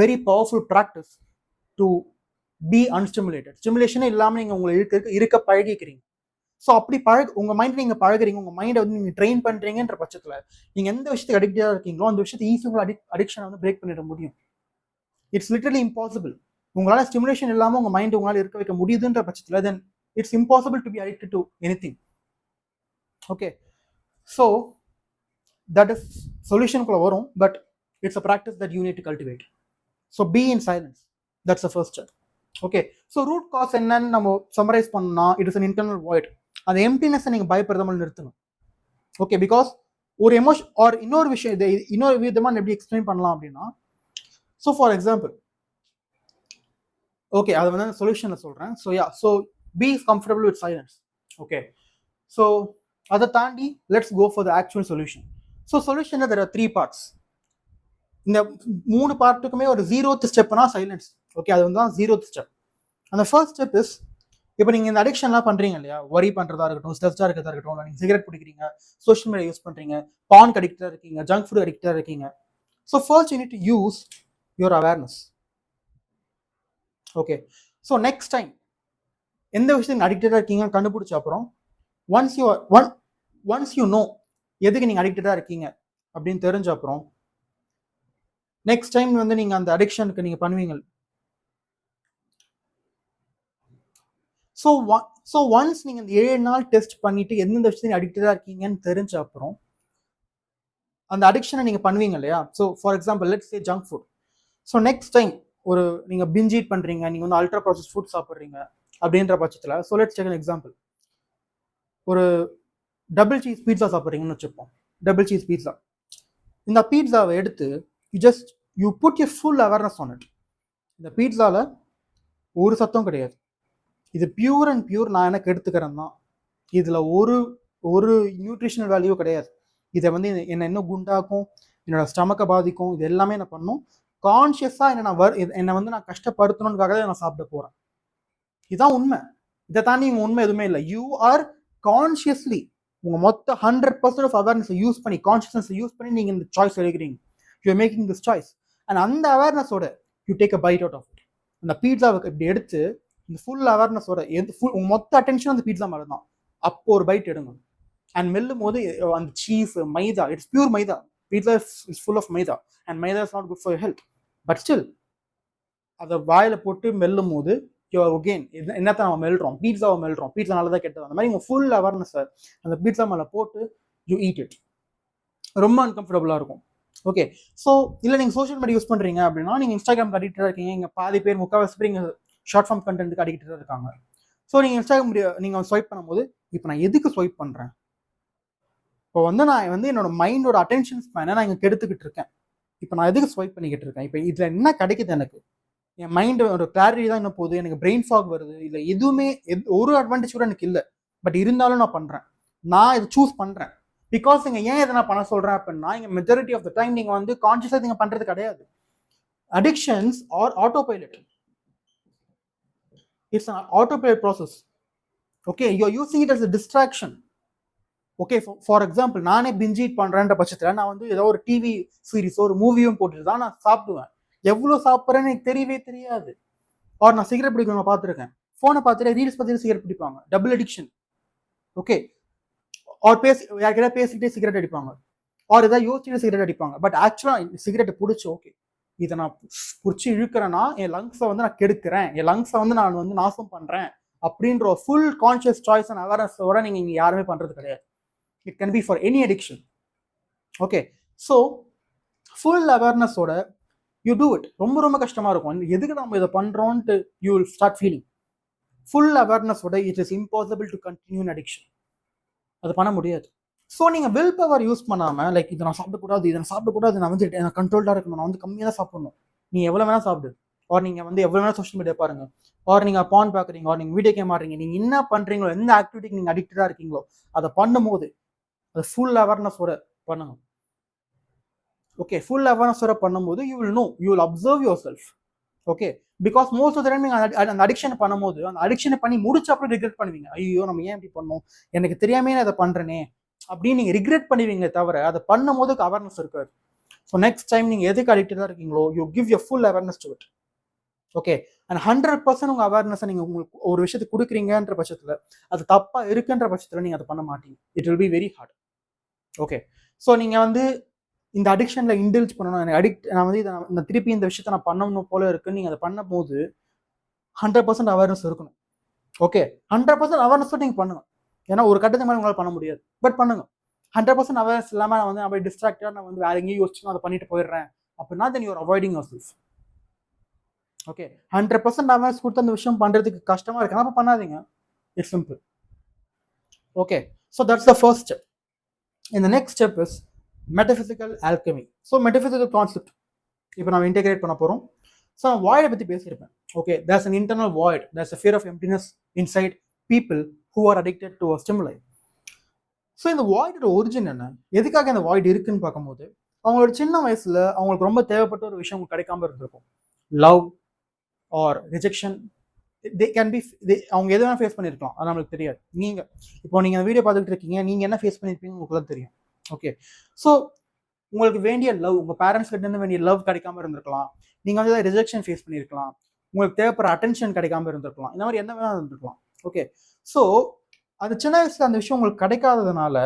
very powerful practice to be unstimulated. ஸ்டிமுலேஷனே இல்லாமல் நீங்கள் உங்களை இருக்க பழகிக்கிறீங்க. ஸோ அப்படி உங்கள் மைண்ட் நீங்கள் பழகிறீங்க, உங்கள் மைண்டை வந்து நீங்கள் ட்ரெயின் பண்ணுறீங்கன்ற பட்சத்தில் நீங்கள் எந்த விஷயத்துக்கு அடிக்டாக இருக்கீங்களோ அந்த விஷயத்தை ஈஸி உங்களை அடிக்ஷனை வந்து பிரேக் பண்ணிட முடியும். It's literally impossible. உங்களால் ஸ்டிமுலேஷன் இல்லாமல் உங்கள் மைண்ட் உங்களால் இருக்க வைக்க முடியுதுன்ற பட்சத்தில் then it's impossible to be addicted to anything. Okay, so that is சொல்யூஷனுக்குள்ள வரும், but it's a practice that you need to cultivate. So be in silence, that's a first step. Okay, so root cause என்னன்னு நம்ம summarize பண்ணா, it is an internal void. அந்த எம்டினஸை நீங்கள் பயப்படுறதாமல் நிறுத்தணும். ஓகே, பிகாஸ் ஒரு எமோஷன் ஆர் இன்னொரு விஷயம், இதை இன்னொரு விதமாக எப்படி எக்ஸ்பிளைன் பண்ணலாம் அப்படின்னா, ஸோ ஃபார் எக்ஸாம்பிள், ஓகே அதை வந்து சொல்யூஷனில் சொல்கிறேன். So yeah, so be is comfortable with silence. Okay, so அதை தாண்டி let's go for the actual solution. So சொல்யூஷனில் தெர் ஆர் 3 பார்ட்ஸ். இந்த 3 பார்ட்டுக்குமே ஒரு 0th ஸ்டெப்னா சைலன்ஸ். ஓகே, அது வந்து தான் 0th ஸ்டெப். அந்த ஃபர்ஸ்ட் ஸ்டெப் இஸ், இப்போ நீங்கள் இந்த அடிக்ஷன்லாம் பண்ணுறீங்க இல்லையா, ஒரி பண்ணுறதா இருக்கட்டும், ஸ்ட்ரெஸ்ஸாக இருக்கிறதா இருக்கட்டும், நீங்கள் சிகரெட் பிடிக்கிறீங்க, சோஷியல் மீடியா யூஸ் பண்ணுறீங்க, பான் அடிக்டாக இருக்கீங்க, ஜங்க் ஃபுட் அடிக்டாக இருக்கீங்க. So first you need to use your awareness. Okay, so next time எந்த விஷயத்துக்கு அடிக்டடாக இருக்கீங்கன்னு கண்டுபிடிச்ச அப்புறம் ஒன்ஸ் யூ நோ எதுக்கு நீங்கள் அடிக்டடாக இருக்கீங்க அப்படின்னு தெரிஞ்ச அப்புறம் நெக்ஸ்ட் டைம் வந்து நீங்கள் அந்த அடிக்ஷனுக்கு நீங்கள் பண்ணுவீங்க. ஸோ ஒன்ஸ் நீங்கள் இந்த 7 நாள் டெஸ்ட் பண்ணிட்டு எந்தெந்த விஷயத்தையும் அடிக்டடாக இருக்கீங்கன்னு தெரிஞ்ச அப்புறம் அந்த அடிக்ஷனை நீங்கள் பண்ணுவீங்க இல்லையா. So for example let's say junk food. So next time ஒரு நீங்கள் பிஞ்ச் ஈட் பண்ணுறீங்க, நீங்கள் வந்து அல்ட்ரா ப்ராசஸ் ஃபுட் சாப்பிட்றீங்க அப்படின்ற பட்சத்தில், so let's take an example, ஒரு டபுள் சீஸ் பீட்சா சாப்பிட்றீங்கன்னு வச்சுப்போம். டபுள் சீஸ் பீட்சா, இந்த பீட்சாவை எடுத்து you put your full awareness on it. இந்த பீட்சாவில் ஒரு சத்தம் கிடையாது, இது பியூர் அண்ட் பியூர் நான் எனக்கு எடுத்துக்கிறேன் தான், இதில் ஒரு நியூட்ரிஷனல் வேல்யூ கிடையாது. இதை வந்து என்னை இன்னும் குண்டாக்கும், என்னோட ஸ்டமக்கை பாதிக்கும், இது எல்லாமே நான் பண்ணும். கான்ஷியஸாக என்னை வந்து நான் கஷ்டப்படுத்தணுன்றதுக்காக தான் நான் சாப்பிட போகிறேன். இதுதான் உண்மை. இதை தாண்டி உங்கள் உண்மை எதுவுமே இல்லை. யூ ஆர் கான்ஷியஸ்லி உங்கள் மொத்த 100% ஆஃப் அவேர்னஸை யூஸ் பண்ணி, கான்ஷியஸ்னஸை யூஸ் பண்ணி நீங்கள் இந்த சாய்ஸ் எடுக்கிறீங்க. You are making this choice and அந்த அவேர்னஸோட you take a bite out of it. அந்த பீட்சாவுக்கு இப்படி எடுத்து இந்த ஃபுல் அவேர்னஸோட உங்கள் மொத்த அட்டென்ஷன் அந்த பீட்சா மேலே தான். அப்போ ஒரு பைட் எடுங்க அண்ட் மெல்லும் போது அந்த cheese, maida, it's pure maida. Pizza is full of maida and maida is not good for health. But still அதை வாயில் போட்டு மெல்லும் போது அகெயின் என்னத்தை நம்ம மெல்றோம், பீட்சாவை மெல்றோம், பீட்சா நல்லதாக கெட்டது, அந்த மாதிரி உங்கள் ஃபுல் அவேர்னஸை அந்த பீட்சா மேலே போட்டு யூ ஈட் இட். ரொம்ப அன்கம்ஃபர்டபுளாக இருக்கும். ஓகே, ஸோ இல்லை நீங்கள் சோஷியல் மீடியா யூஸ் பண்ணுறீங்க அப்படின்னா, நீங்கள் இன்ஸ்டாகிராம் அடிக்டடாக இருக்கீங்க, இங்கே பாதி பேர் முக்கால்வாசி பேர் இங்கே ஷார்ட் ஃபார்ம் கண்டென்ட்டுக்கு அடிக்டடாக இருக்காங்க. ஸோ நீங்கள் இன்ஸ்டாகிராம் நீங்கள் ஸ்வைப் பண்ணும்போது, இப்போ நான் எதுக்கு ஸ்வைப் பண்ணுறேன், இப்போ வந்து நான் வந்து என்னோட மைண்டோட அட்டென்ஷன் ஸ்பேனை நான் இங்கே கெடுத்துக்கிட்டு இருக்கேன், இப்போ நான் எதுக்கு ஸ்வைப் பண்ணிக்கிட்டு இருக்கேன், இப்போ இதில் என்ன கிடைக்குது, எனக்கு என் மைண்டோட கிளாரிட்டி தான் என்ன போகுது, எனக்கு பிரெயின் ஃபாக் வருது, இல்லை எதுவுமே ஒரு அட்வான்டேஜ் கூட எனக்கு இல்லை, பட் இருந்தாலும் நான் பண்ணுறேன், நான் இதை சூஸ் பண்ணுறேன். பிகாஸ் இங்கே ஏன் இதை நான் பண்ண சொல்கிறேன் அப்படின்னா, இங்கே மெஜாரிட்டி ஆஃப் த டைம் நீங்கள் வந்து கான்ஷியஸாக நீங்கள் பண்ணுறது கிடையாது. Addictions are auto pilot. It's an autopilot process. Okay, you're using it as a distraction. Okay, for example, நானே பிஞ்ச் ஈட் பண்ணுறேன்ற பட்சத்தில் நான் வந்து ஏதோ ஒரு டிவி சீரிஸோ ஒரு மூவியும் போட்டுட்டு தான் நான் சாப்பிடுவேன். எவ்வளோ சாப்பிட்றேன்னு எனக்கு தெரியவே தெரியாது. ஆர் நான் சிகரெட் பிடிக்கிறவங்க பார்த்துருக்கேன், ஃபோனை பார்த்துட்டு ரீல்ஸ் பார்த்துட்டு சிகரெட் பிடிப்பாங்க, டபுள் அடிக்ஷன். ஓகே, ஆர் யார்கிட்ட பேசிக்கிட்டே சிகரெட் அடிப்பாங்க, ஆர் ஏதாவது யோசிச்சுட்டு சிகரெட் அடிப்பாங்க. பட் ஆக்சுவலாக சிகரெட்டை பிடிச்சி, ஓகே இதை நான் பிடிச்சி இழுக்கிறேன்னா என் லங்ஸை வந்து நான் கெடுக்கிறேன், என் லங்ஸை வந்து நான் வந்து நாசம் பண்ணுறேன் அப்படின்ற ஒரு ஃபுல் கான்ஷியஸ் சாய்ஸ் அண்ட் அவேர்னஸோட நீங்கள் இங்கே யாருமே பண்ணுறது கிடையாது. It can be for any addiction. Okay, so full அவேர்னஸோட யூ டூ இட். ரொம்ப ரொம்ப கஷ்டமாக இருக்கும், எதுக்கு நம்ம இதை பண்ணுறோன்ட்டு you will start feeling. Full அவேர்னஸோட it is impossible to continue in addiction. அது பண்ண முடியாது. ஸோ நீங்கள் வில் பவர் யூஸ் பண்ணாமல், லைக் இதை நான் சாப்பிடக்கூடாது, நான் வந்து கண்ட்ரோல்டாக இருக்கணும், நான் வந்து கம்மியாக தான் சாப்பிடணும், நீ எவ்வளோ வேணால் சாப்பிடு, ஆர் நீங்கள் வந்து எவ்வளோ நேரம் சோஷியல் மீடியா பாருங்க, ஆர் நீங்கள் பான் பார்க்குறீங்க, ஆர் நீங்கள் வீடியோ கேம் ஆடுறீங்க, நீங்கள் என்ன பண்ணுறீங்களோ, எந்த ஆக்டிவிட்டிக்கு நீங்கள் அடிக்டடாக இருக்கீங்களோ அதை பண்ணும்போது அது ஃபுல் அவேர்னஸோட பண்ணுங்க. ஓகே, ஃபுல் அவேர்னஸோட பண்ணும்போது you will know, you will observe your self. Okay, because most of the time நீங்கள் அந்த அடிக்ஷன் பண்ணும்போது அந்த அடிக்ஷனை பண்ணி முடிச்ச அப்புறம் ரிக்ரெட் பண்ணுவீங்க. ஐயோ நம்ம ஏன் இப்படி பண்ணோம், எனக்கு தெரியாமே நான் அதை பண்ணுறேனே அப்படின்னு நீங்கள் ரிக்ரெட் பண்ணுவீங்க தவிர அதை பண்ணும் போது அவேர்னஸ் இருக்காது. ஸோ நெக்ஸ்ட் டைம் நீங்கள் எதுக்கு அடிக்டடாக இருக்கீங்களோ you give your full awareness to it. Okay, and 100% உங்கள் அவேர்னஸை நீங்கள் உங்களுக்கு ஒரு விஷயத்துக்கு கொடுக்குறீங்கன்ற பட்சத்தில் அது தப்பாக இருக்குன்ற பட்சத்தில் நீங்கள் அதை பண்ண மாட்டீங்க. It will be very hard. Okay, so நீங்கள் வந்து இந்த அடிக்ஷனில் இன்டெல்ஜ் பண்ணணும், எனக்கு நான் வந்து இந்த திருப்பி இந்த விஷயத்த நான் பண்ணணும் போல இருக்குன்னு நீங்கள் அதை பண்ணும் போது 100% அவேர்னஸ் இருக்கணும். ஓகே, 100% அவேர்னஸோட நீங்கள் பண்ணுங்க. ஏன்னா ஒரு கட்டத்துக்கு மேலே உங்களால் பண்ண முடியாது, பட் பண்ணுங்க. 100% அவேர்னஸ் இல்லாமல் நான் வந்து அப்படியே டிஸ்ட்ராக்டாக நான் வந்து வேற எங்கேயும் யோசிச்சு நான் அதை பண்ணிட்டு போயிடுறேன் அப்படின்னா then you are avoiding your self. Okay, 100% awareness கொடுத்து அந்த விஷயம் பண்ணுறதுக்கு கஷ்டமாக இருக்கு, அப்போ பண்ணாதீங்க. It's simple. Okay, so that's the first step. இந்த next step is metaphysical alchemy. So metaphysical concept இப்போ நம்ம இன்டெகிரேட் பண்ண போகிறோம். ஸோ நான் வாய்டை பற்றி பேசியிருப்பேன். Okay, there's an internal void, there's a fear of emptiness inside people who are addicted to a stimuli. So இந்த வாய்டோட ஒரிஜின் என்ன, எதுக்காக இந்த வாய்ட் இருக்குன்னு பார்க்கும்போது அவங்களோட சின்ன வயசுல அவங்களுக்கு ரொம்ப தேவைப்பட்ட ஒரு விஷயம் உங்களுக்கு கிடைக்காம இருந்திருக்கும். Love or rejection, they can be, அவங்க எது வேணா ஃபேஸ் பண்ணியிருக்கலாம், அது நம்மளுக்கு தெரியாது. நீங்கள் இப்போ நீங்கள் வீடியோ பார்த்துட்டு இருக்கீங்க, நீங்கள் என்ன ஃபேஸ் பண்ணியிருப்பீங்க உங்களுக்கு தெரியும். ஓகே, ஸோ உங்களுக்கு வேண்டிய லவ், உங்கள் பேரண்ட்ஸ் கிட்ட இருந்து வேண்டிய லவ் கிடைக்காம இருந்திருக்கலாம், நீங்கள் வந்து ரிஜெக்ஷன் ஃபேஸ் பண்ணியிருக்கலாம், உங்களுக்கு தேவைப்படுற அட்டென்ஷன் கிடைக்காம இருந்திருக்கலாம், இந்த மாதிரி என்ன வேணா இருந்திருக்கலாம். ஓகே, ஸோ அந்த சின்ன வயசுல அந்த விஷயம் உங்களுக்கு கிடைக்காததுனால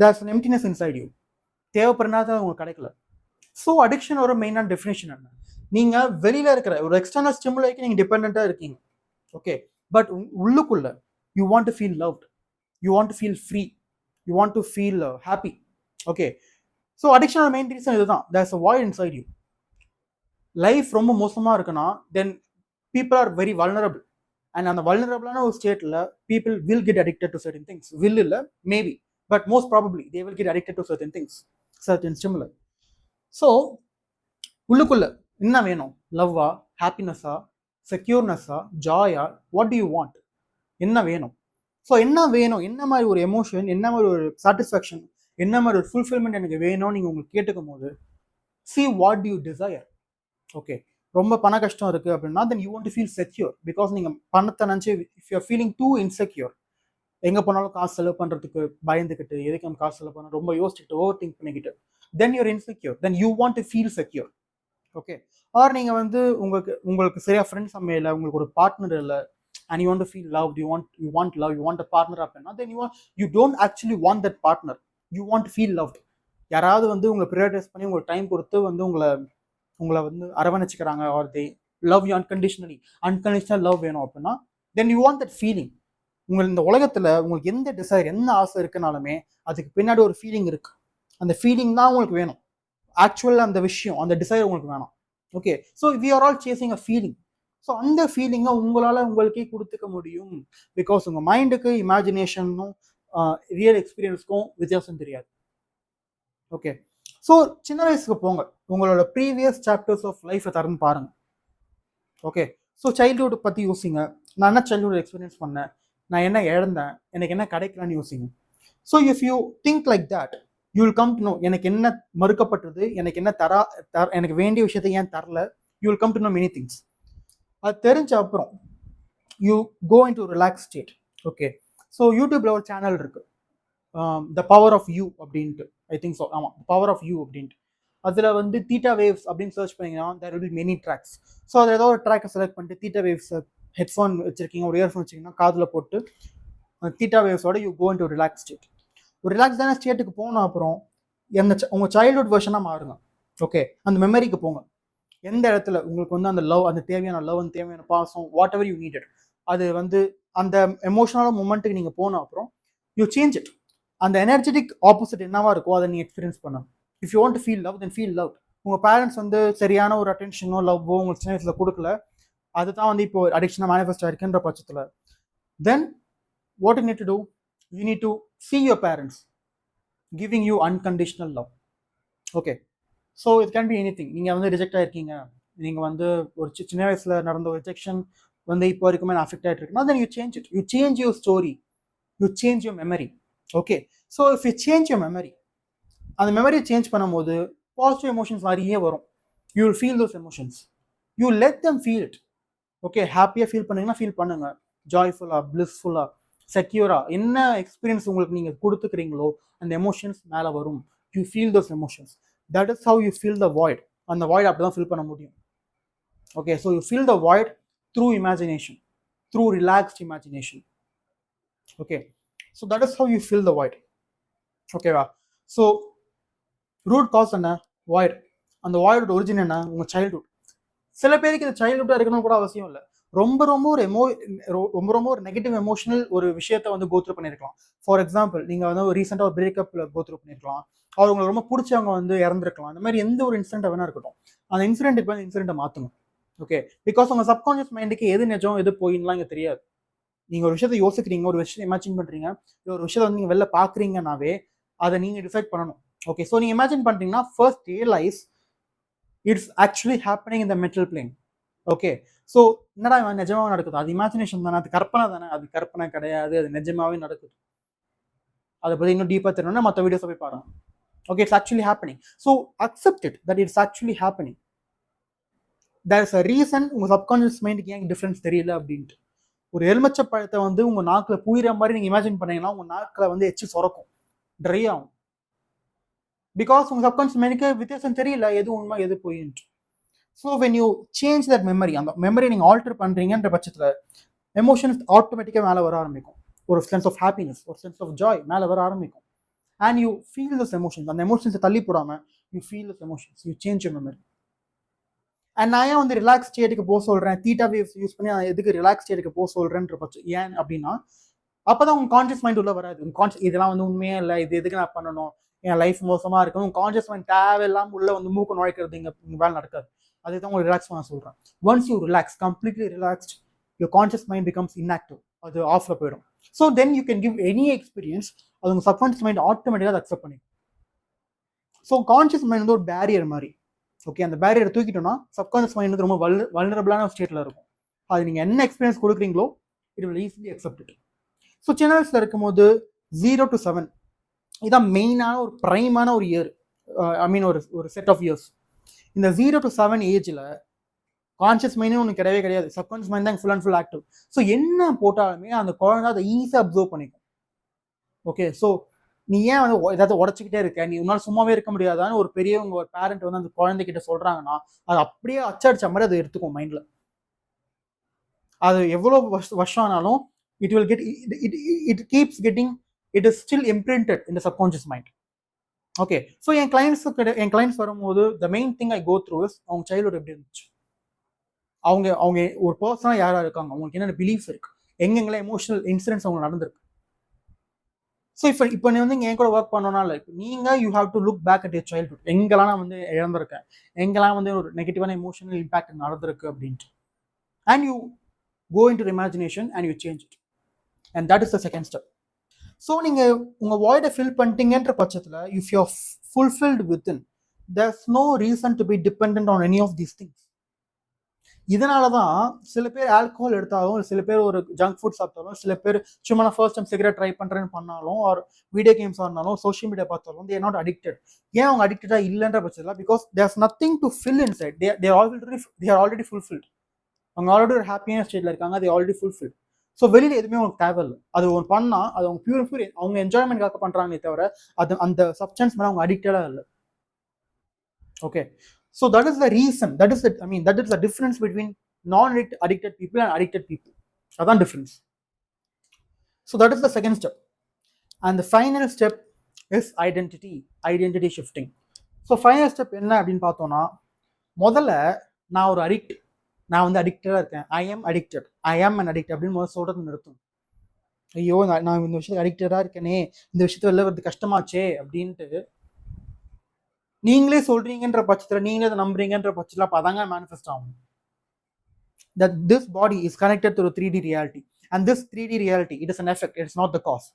there's an emptiness inside you, தேவைப்படுறதுனால உங்களுக்கு கிடைக்கல. ஸோ அடிக்ஷனோட மெயினான டெஃபினேஷன் என்ன, நீங்க வெளியில இருக்கிற ஒரு எக்ஸ்டர்னல் ஸ்டிமுலைக்கு நீங்க டிபெண்டா இருக்கீங்க. ஓகே, பட் உள்ளுக்குள்ள you want to feel loved, you want to feel free, you want to feel happy. Okay, so அடிக்ஷனோட மெயின் ரீசன் இதுதான், there's a void inside you. Life ரொம்ப மோசமா இருக்குன்னா then people are very vulnerable, and அந்த வல்னரபிளான ஒரு ஸ்டேட்ல people will get addicted to certain things. Will இல்லை, maybe, but most probably they will get addicted to certain things, certain stimuli. So உள்ளுக்குள்ள என்ன வேணும், லவ்வா, ஹாப்பினஸ்ஸா, செக்யூர்னஸ்ஸா, ஜாயா, வாட் டு யூ வாண்ட், என்ன வேணும். ஸோ என்ன வேணும், என்ன மாதிரி ஒரு எமோஷன், என்ன மாதிரி ஒரு சாட்டிஸ்ஃபேக்ஷன், என்ன மாதிரி ஒரு ஃபுல்ஃபில்மெண்ட் எனக்கு வேணும்னு நீங்கள் உங்களுக்கு கேட்டுக்கும் போது see what do you desire. Okay, ரொம்ப பண கஷ்டம் இருக்கு அப்படின்னா then you want to feel secure, because நீங்கள் பணத்தை நினச்சி if you are feeling too insecure, எங்கே போனாலும் காசு செலவு பண்ணுறதுக்கு பயந்துக்கிட்டு, எதுக்கு நம்ம காசு செலவு பண்ண ரொம்ப யோசிச்சுட்டு ஓவர் திங்க் பண்ணிக்கிட்டு, then you're insecure, then you want to feel secure. Okay, or நீங்கள் வந்து உங்களுக்கு சரியா ஃப்ரெண்ட்ஸ் அமையல, உங்களுக்கு ஒரு பார்ட்னர் இல்லை, and you want to feel love, you want love, you want a partner அப்படின்னா then you don't actually want that partner, you want to feel loved. யாராவது வந்து உங்களை ப்ரியாரிட்டைஸ் பண்ணி உங்களுக்கு டைம் கொடுத்து வந்து உங்களை வந்து அரவணைச்சிக்கிறாங்க, or they love you unconditionally, unconditional love வேணும் அப்படின்னா then you want that feeling. இந்த உலகத்துல உங்களுக்கு எந்த டிசைர், என்ன ஆசை இருக்குனாலுமே அதுக்கு பின்னாடி ஒரு ஃபீலிங் இருக்கு, அந்த ஃபீலிங் தான் உங்களுக்கு வேணும். ஆக்சுவல் அந்த விஷயம், அந்த டிசைர் உங்களுக்கு வேணாம். Okay, so we are all chasing a feeling. So அந்த ஃபீலிங்கை உங்களுக்கே கொடுத்துக்க முடியும், பிகாஸ் உங்கள் மைண்டுக்கு இமேஜினேஷனும் ரியல் எக்ஸ்பீரியன்ஸ்க்கும் வித்தியாசம் தெரியாது. ஓகே, ஸோ சின்ன வயசுக்கு போங்க, உங்களோட ப்ரீவியஸ் சாப்டர்ஸ் ஆஃப் லைஃப்பை திறந்து பாருங்க. ஓகே, ஸோ சைல்ட்ஹுட் பற்றி யோசிங்க, நான் என்ன சைல்ட்ஹுட் எக்ஸ்பீரியன்ஸ் பண்ணேன், நான் என்ன இழந்தேன், எனக்கு என்ன கிடைக்கலான்னு யோசிங்க. So if you think like that you will come to no எனக்கு என்ன மறுக்கப்பட்டது, எனக்கு என்ன எனக்கு வேண்டிய விஷயத்தை ஏன் தரல, you will come to know many things. அது தெரிஞ்ச அப்புறம் you go in to relax state. Okay, so யூடியூப்ல ஒரு சேனல் இருக்கு, த பவர் ஆஃப் யூ அப்படின்ட்டு, ஐ திங்க் ஸோ, ஆமாம், பவர் ஆஃப் யூ அப்படின்ட்டு. அதில் வந்து தீட்டா வேவ்ஸ் அப்படின்னு சர்ச் பண்ணிங்கன்னா there will be many tracks. So அதில் ஏதோ ஒரு ட்ராக்கை செலக்ட் பண்ணிட்டு தீட்டா வேவ்ஸ் ஹெட்ஃபோன் வச்சிருக்கீங்க, ஒரு இயர்ஃபோன் வச்சிங்கன்னா காதில் போட்டு தீட்டா வேவ்ஸோட you go in to relax state. ஒரு ரிலாக்ஸான ஸ்டேட்டுக்கு போன அப்புறம் உங்கள் சைல்ட்ஹுட் வெர்ஷனாக மாறுங்க. ஓகே, அந்த மெமரிக்கு போங்க, எந்த இடத்துல உங்களுக்கு வந்து அந்த லவ், அந்த தேவையான லவ், அந்த தேவையான பாசம், வாட் எவர் யூ நீடட், அது வந்து அந்த எமோஷனல் மூமெண்ட்டுக்கு நீங்கள் போன அப்புறம் யூ சேஞ்ச் இட். அந்த எனர்ஜெட்டிக் ஆப்போசிட் என்னவா இருக்கோ அதை நீங்கள் எக்ஸ்பீரியன்ஸ் பண்ணணும். If you want to feel love then feel love. உங்கள் பேரண்ட்ஸ் வந்து சரியான ஒரு அட்டென்ஷனோ லவ்வோ உங்களுக்கு சின்ன வயசில் கொடுக்கல, அதுதான் வந்து இப்போ அடிக்ஷனாக மேனிஃபெஸ்ட் ஆயிருக்குன்ற பட்சத்தில் then what you need to do, you need to see your parents giving you unconditional love. Okay, so it can be any thing. நீங்கள் வந்து ரிஜெக்ட் ஆயிருக்கீங்க, நீங்கள் வந்து ஒரு சின்ன வயசில் நடந்த ஒரு ரிஜெக்ஷன் வந்து இப்போ வரைக்குமே அஃபெக்ட் ஆகிட்டு இருக்குன்னா then you change it, you change your story, you change your memory. Okay, so if you change your memory, அந்த மெமரியை சேஞ்ச் பண்ணும்போது பாசிட்டிவ் எமோஷன்ஸ் நிறைய வரும். You will feel those emotions, you let them feel it. Okay, ஹாப்பியாக feel பண்ணுங்கன்னா feel பண்ணுங்க, ஜாய்ஃபுல்லாக, பிளிஸ்ஃபுல்லாக, செக்யூராக என்ன experience உங்களுக்கு நீங்கள் கொடுத்துக்கிறீங்களோ அந்த எமோஷன்ஸ் மேலே வரும். You feel those emotions, that is how you feel the void. அந்த வாய்ட் அப்படி தான் ஃபில் பண்ண முடியும். Okay, so you feel the void through imagination, through relaxed imagination. Okay, so that is how you feel the void. ஓகேவா? So root cause என்ன? Void. அந்த வாய்டோட origin என்ன? உங்கள் சைல்ட்ஹுட். சில பேருக்கு இது சைல்ட்ஹுட்டாக இருக்கணும் கூட அவசியம் இல்லை. ரொம்ப ரொம்ப ஒரு நெகட்டிவ் எமோஷனல் ஒரு விஷயத்த வந்து கோத்ரூ பண்ணியிருக்கலாம். ஃபார் எக்ஸாம்பிள், நீங்கள் வந்து ஒரு ரீசெண்டாக ஒரு பிரேக்கப்பில் கோத்ரூ பண்ணியிருக்கலாம், அவங்களை ரொம்ப பிடிச்சவங்க வந்து இறந்துருக்கலாம். அந்த மாதிரி எந்த ஒரு இன்சிடென்ட் வேணா இருக்கட்டும், அந்த இன்சிடென்ட் இப்போ இன்சிடென்ட்டை மாற்றுங்க. ஓகே, பிகாஸ் உங்கள் சப்கான்ஷியஸ் மைண்டுக்கு எது நிஜம் எது போயின்லாம் இங்கே தெரியாது. நீங்கள் ஒரு விஷயத்தை யோசிக்கிறீங்க, ஒரு விஷயத்தை இமேஜின் பண்ணுறீங்க, இல்லை ஒரு விஷயத்தை வந்து நீங்கள் வெளில பார்க்குறீங்கன்னாவே அதை நீங்கள் டிசைட் பண்ணணும். ஓகே, ஸோ நீங்கள் இமேஜின் பண்ணுறீங்கன்னா first realise it's actually happening in the mental plane. Okay, so என்னடா நிஜமாவே நடக்குது, அது இமேஜினேஷன் தானே, அது கற்பனை தானே, அது கற்பனை கிடையாது, அது நிஜமாவே நடக்குது. அதை பற்றி இன்னும் டீப்பாக தெரியணும்னா மற்ற வீடியோஸை போய் பாருங்க. Okay, it's actually happening. So accept it that it's actually happening. There is a reason உங்கள் சப்கான்ஷியஸ் மைண்டுக்கு ஏன் டிஃப்ரென்ஸ் தெரியல அப்படின்ட்டு. ஒரு எலுமிச்சை பழத்தை வந்து உங்கள் நாக்கில் பூயிற மாதிரி நீங்கள் இமேஜின் பண்ணீங்கன்னா உங்கள் நாக்கில் வந்து எச்சு சுரக்கும், ட்ரை ஆகும். பிகாஸ் உங்கள் சப்கான்ஷியஸ் மைண்டுக்கு வித்தியாசம் தெரியல, எது உண்மை எது point. So when you change that memory, அந்த மெமரி நீங்கள் ஆல்டர் பண்ணுறீங்கன்ற பட்சத்தில் எமோஷன்ஸ் ஆட்டோமேட்டிக்காக மேலே வர ஆரம்பிக்கும். ஒரு சென்ஸ் ஆஃப் ஹாப்பினஸ், ஒரு சென்ஸ் ஆஃப் ஜாய் மேலே வர ஆரம்பிக்கும். And you feel this emotions. அந்த எமோஷன்ஸை தள்ளி போடாமல் you feel this emotions, you change your memory. And நான் ஏன் வந்து ரிலாக்ஸ் ஸ்டேட்டுக்கு போக சொல்கிறேன், தீட்டா வேவ்ஸ் யூஸ் பண்ணி நான் எதுக்கு ரிலாக்ஸ் ஸ்டேட்டுக்கு போக சொல்கிறேன்ற பட்சம் ஏன் அப்படின்னா, அப்போ தான் உங்கள் கான்ஷியஸ் மைண்ட் உள்ள வராது. உங்கள் இதெல்லாம் வந்து உண்மையே இல்லை, இது எதுக்கு நான் பண்ணணும், என் லைஃப் மோசமாக இருக்கும், உங்கள் கான்ஷியஸ் மைண்ட் தேவையில்லாமல் உள்ள வந்து மூக்கு நுழைக்கிறது இங்கே வேலை நடக்காது. அதுதான் உங்களுக்கு ரிலாக்ஸ் பண்ண சொல்கிறேன். Once you relax, completely relaxed, your conscious mind becomes inactive, அது ஆஃப்ல போயிடும். So then you can give any experience, அது உங்கள் சப்கான்ஷியஸ் மைண்ட் ஆட்டோமேட்டிக்காக அதை அக்செப்ட் பண்ணிடும். ஸோ கான்ஷியஸ் மைண்ட் வந்து ஒரு பேரியர் மாதிரி. ஓகே, அந்த பேரியரை தூக்கிட்டோம்னா சப்கான்ஷியஸ் மைண்ட் வந்து ரொம்ப வல்னரபிளான ஒரு ஸ்டேட்டில் இருக்கும். அது நீங்கள் என்ன எக்ஸ்பீரியன்ஸ் கொடுக்குறீங்களோ it will easily accept it. So சின்ன வயசில் இருக்கும்போது 0 to 7 இதான் மெயினான ஒரு ப்ரைமான ஒரு இயர், ஐ மீன் ஒரு செட் ஆஃப் இயர்ஸ். இந்த 0 to 7 ஏஜில் கான்ஷியஸ் மைண்டும் ஒன்று கிடையவே கிடையாது, சப்கான்ஷியஸ் மைண்ட் தான் full and full active. So என்ன போட்டாலுமே அந்த குழந்தை அதை ஈஸியாக அப்சர்வ் பண்ணிக்கும். ஓகே, ஸோ நீ ஏன் வந்து ஏதாவது உடச்சிக்கிட்டே இருக்க, நீ உன்னால் சும்மாவே இருக்க முடியாதான்னு ஒரு பெரியவங்க, ஒரு பேரண்ட் வந்து அந்த குழந்தைகிட்ட சொல்கிறாங்கன்னா அது அப்படியே அச்சடிச்ச மாதிரி அதை எடுத்துக்கும் மைண்டில். அது எவ்வளோ வருஷம் ஆனாலும் it will get it keeps getting, it is still imprinted in the subconscious mind. Okay, so N clients வரும்போது the main thing I go through is அவங்க சைல்ட்ஹுட் எப்படி இருந்துச்சு, அவங்க ஒரு பர்சனாக யாராக இருக்காங்க, அவங்களுக்கு என்னென்ன பிலீஃப்ஸ் இருக்கு, எங்கெங்கெல்லாம் எமோஷனல் இன்சிடென்ட்ஸ் அவங்க நடந்திருக்கு. ஸோ இப்போ நீ வந்து என் கூட ஒர்க் பண்ணோம்னால நீங்கள் you have to look back at your childhood, எங்கெல்லாம் நான் வந்து இழந்திருக்கேன், எங்கெல்லாம் வந்து ஒரு நெகட்டிவான எமோஷனல் இம்பாக்ட் நடந்திருக்கு அப்படின்ட்டு. And you go into imagination and you change it, and that is the second step. So நீங்கள் உங்கள் வாய்டை ஃபில் பண்ணிட்டீங்கன்ற பட்சத்தில் if you are fulfilled within, there's no reason to be dependent on any of these things. இதனால தான் சில பேர் alcohol எடுத்தாலும், சில பேர் ஒரு ஜங்க் ஃபுட் சாப்பிட்டாலும், சில பேர் சும்மா நான் ஃபர்ஸ்ட் டைம் சிகரெட் ட்ரை பண்ணுறேன்னு பண்ணாலும், ஆர் வீடியோ கேம்ஸ் ஆடினாலும், சோஷியல் மீடியா பார்த்தாலும் they are not addicted. ஏன் அவங்க அடிக்டடாக இல்லைன்ற பட்சத்தில் because there's nothing to fill inside, they are already fulfilled. அவங்க ஆல்ரெடி ஒரு ஹாப்பியான ஸ்டேட்ல இருக்காங்க, அது ஆல்ரெடி ஃபுல்ஃபில். ஸோ வெளியில் எதுவுமே அவங்களுக்கு தேவையில்லை. அது ஒன்று பண்ணால் அது அவங்க பியூர் அவங்க என்ஜாய்மெண்ட்காக பண்ணுறாங்களே தவிர அது அந்த சப்ஸ்டன்ஸ் மேலே அவங்க அடிக்டடாக இல்லை. Okay, so that is the reason, that is the difference between non addicted people and addicted people. அதான் difference. So that is the second step. And the final step is identity shifting. So final step என்ன அப்படின்னு பார்த்தோம்னா, முதல்ல நான் ஒரு நான் வந்து அடிக்டடாக இருக்கேன், ஐ ஆம் அன் அடிக்ட் அப்படின்னு முதல்ல சொல்கிறது நிறுத்தும். ஐயோ நான் இந்த விஷயத்துக்கு அடிக்டடாக இருக்கேனே, இந்த விஷயத்த வெளில வருது கஷ்டமாச்சே அப்படின்ட்டு நீங்களே சொல்றீங்கன்ற பட்சத்தில், நீங்களே அதை நம்புறீங்கன்ற பட்சத்தில் அப்போ அதாங்க மேனிஃபெஸ்ட் ஆகும். that this body is connected to a 3D reality, and this 3D reality, it is an effect, it is not the cause.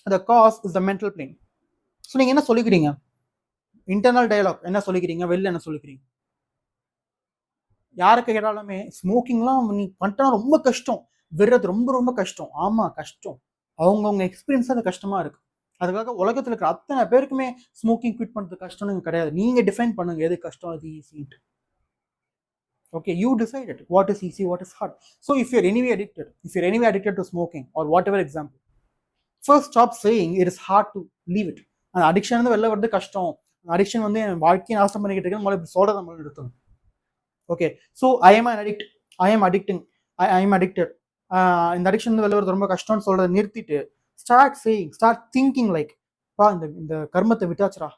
The cause is the mental plane. So நீங்கள் என்ன சொல்லிக்கிறீங்க, இன்டர்னல் டயலாக் என்ன சொல்லிக்கிறீங்க, வெளில என்ன சொல்லிக்கிறீங்க? யாருக்கு கேட்டாலுமே ஸ்மோக்கிங்லாம் நீ பண்ணிட்டா ரொம்ப கஷ்டம், விடுறது ரொம்ப ரொம்ப கஷ்டம். ஆமா கஷ்டம், அவங்கவுங்க எக்ஸ்பீரியன்ஸ் அது கஷ்டமா இருக்கு. அதுக்காக உலகத்துல இருக்கிற அத்தனை பேருக்குமே ஸ்மோக்கிங் குவிட் பண்றது கஷ்டம்னு கிடையாது. நீங்க டிஃபைன் பண்ணுங்க எது கஷ்டம், எது ஈஸின்ட்டு. Okay, you decided what is easy, what is hard. So if you're anyway addicted to smoking or whatever example, first stop saying it is hard to leave it. அந்த addiction வந்து வெளில வருது கஷ்டம், அடிக்ஷன் வந்து என் வாழ்க்கையை நாசம் பண்ணிக்கிட்டு இருக்கேன்னு முதல்ல சொல்றத நம்ம நிறுத்தணும். Okay, so I am addict, I am addicting, I am addicted, இந்த அடிக்ஷன் வந்து வெளில வருது ரொம்ப கஷ்டம்னு சொல்றதை நிறுத்திட்டு ஸ்டார்ட் திங்கிங் லைக், பா இந்த கர்மத்தை விட்டாச்சுரா,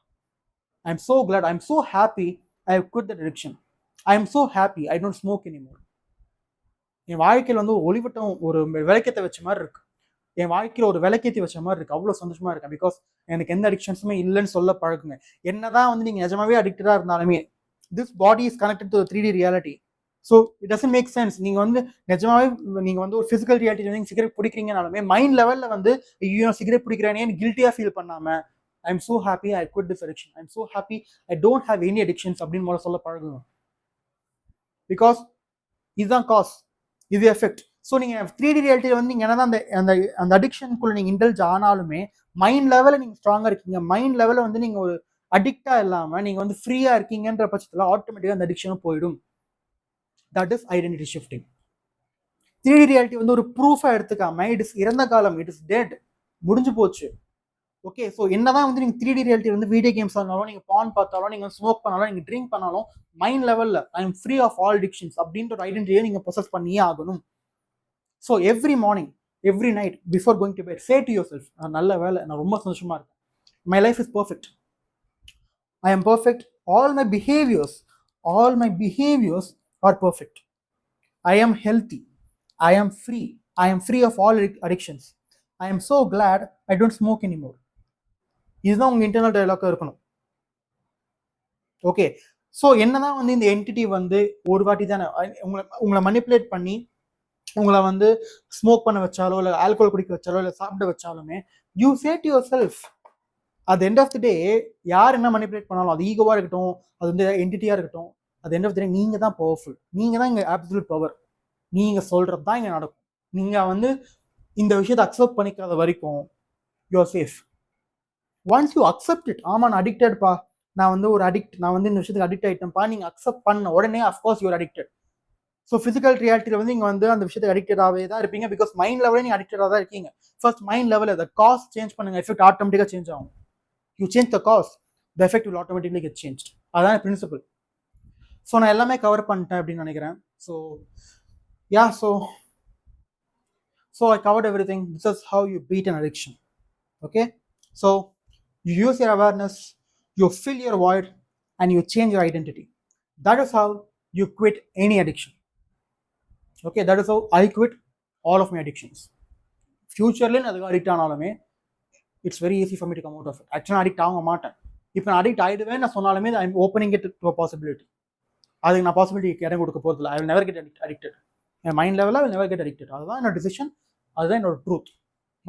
I am so glad, I am so happy I have quit that addiction, I am so happy I don't smoke anymore. என் வாழ்க்கையில் வந்து ஒளிவட்டம் ஒரு விளக்கத்தை வச்ச மாதிரி இருக்கு, என் வாழ்க்கையில் ஒரு விளக்கேற்றி வச்ச மாதிரி இருக்கு, அவ்வளோ சந்தோஷமா இருக்கேன். பிகாஸ் எனக்கு எந்த அடிக்ஷன்ஸுமே இல்லைன்னு சொல்ல பழகுங்க. என்னதான் வந்து நீங்கள் நிஜமாவே அடிக்டடாக இருந்தாலுமே this body is connected to 3D reality. So it doesn't make sense. நீங்கள் வந்து நிஜமாவே நீங்கள் வந்து ஒரு ஃபிசிக்கல் ரியாலிட்டி வந்து சிகரெட் பிடிக்கிறீங்கனாலுமே மைண்ட் லெவலில் வந்து ஐயோ சிகரெட் பிடிக்கிறேனேன்னு கில்ட்டியாக ஃபீல் பண்ணாமல் I am so happy I quit this addiction, I am so happy I don't have any addictions அப்படின்னு முதல்ல சொல்ல பழகுங்க. பிகாஸ் இதுதான் காஸ், இது எஃபெக்ட். ஸோ நீங்கள் 3D ரியாலிட்டியில் வந்து நீங்கள் என்னதான் அந்த அந்த அடிக்ஷனுக்குள்ள நீங்கள் இன்டல்ஜ் ஆனாலுமே மைண்ட் லெவலில் நீங்கள் ஸ்ட்ராங்காக இருக்கீங்க, மைண்ட் லெவலில் வந்து நீங்கள் ஒரு அடிக்டாக இல்லாமல் நீங்கள் வந்து ஃப்ரீயாக இருக்கீங்கன்ற பட்சத்தில் ஆட்டோமேட்டிக்காக அந்த அடிக்ஷனும் போயிடும். That is identity shifting. 3D reality வந்து ஒரு ப்ரூஃபாக எடுத்துக்காம இட் இஸ் இறந்த காலம், இட் இஸ் டெட், முடிஞ்சு போச்சு. ஓகே, ஸோ என்னதான் வந்து நீங்கள் 3D ரியாலிட்டி வந்து வீடியோ கேம்ஸ் ஆனாலும், நீங்கள் பான் பார்த்தாலும், நீங்கள் ஸ்மோக் பண்ணாலும், நீங்கள் ட்ரிங்க் பண்ணாலும் மைண்ட் லெவலில் I am free of all addictions அப்படின்ற ஒரு ஐடென்டிட்டியை நீங்கள் ப்ரொசஸ் பண்ணியே ஆகணும். So every morning every night before going to bed say to your self, நான் நல்ல வேலை, நான் ரொம்ப சந்தோஷமா இருக்கேன், my life is perfect, I am perfect, all my behaviours are perfect, I am healthy, I am free of all addictions, I am so glad I don't smoke anymore. இதுதான் உங்கள் internal டயலாக்காக இருக்கணும். ஓகே, ஸோ என்னதான் வந்து இந்த entity வந்து ஒரு வாட்டி தானே உங்களை மனிப்புலேட் பண்ணி உங்களை வந்து ஸ்மோக் பண்ண வச்சாலோ, இல்லை ஆல்கோஹால் குடிக்க வச்சாலோ, இல்லை சாப்பிட வச்சாலுமே you say to your self, at end of the day யார் என்ன மனிப்புலேட் பண்ணாலும், அது ஈகோவாக இருக்கட்டும், அது வந்து என்டிட்டியாக இருக்கட்டும், அது எண்ட் ஆஃப் த டே நீங்கள் தான் பவர்ஃபுல், நீங்கள் தான் இங்கே ஆப்சல்யூட் பவர், நீங்கள் சொல்கிறது தான் இங்கே நடக்கும். நீங்கள் வந்து இந்த விஷயத்தை அக்செப்ட் பண்ணிக்காத வரைக்கும் you are safe. Once you accept it, ஆமாம் நான் அடிக்டட்பா, நான் வந்து ஒரு அடிக்ட், நான் வந்து இந்த விஷயத்துக்கு அடிக்ட் ஆகிட்டேன்ப்பா, நீங்கள் அக்செப்ட் பண்ண உடனே of course you're addicted. So physical ரியாலிட்டியில் வந்து நீங்கள் வந்து அந்த விஷயத்துக்கு அடிக்டடாகவே தான் இருப்பீங்க, பிகாஸ் மைண்ட் லெவலில் நீங்கள் அடிக்டடாக தான் இருக்கீங்க. ஃபர்ஸ்ட் மைண்ட் லெவலில் அந்த காஸ் சேஞ்ச் பண்ணுங்க, எஃபெக்ட் ஆட்டோமேட்டிக்காக சேஞ்ச் ஆகும். You change the cause, the effect will automatically get change. அதான் பிரின்சிபல். ஸோ நான் எல்லாமே கவர் பண்ணிட்டேன் அப்படின்னு நினைக்கிறேன். So yeah, so I covered every thing. This is how you beat an addiction. Okay, so you use your awareness, you fill your void, and you change your identity. That is how you quit any addiction. Okay, that is how I quit all of my addictions. Futurely adukku addict ஆனாலுமே it's very easy for me to come out of it. Actually addict ஆக மாட்டேன். இப்போ நான் addict ஆயிடுவேன் நான் சொன்னாலுமே I am opening it to a possibility. அதுக்கு நான் பாசிபிலிட்டி இடம் கொடுக்க போகிறதில்ல. I will never get addicted. N mind லெவலில் I will never get addicted. அதுதான் என்னோட டிசிஷன், அதுதான் என்னோட ட்ரூத்.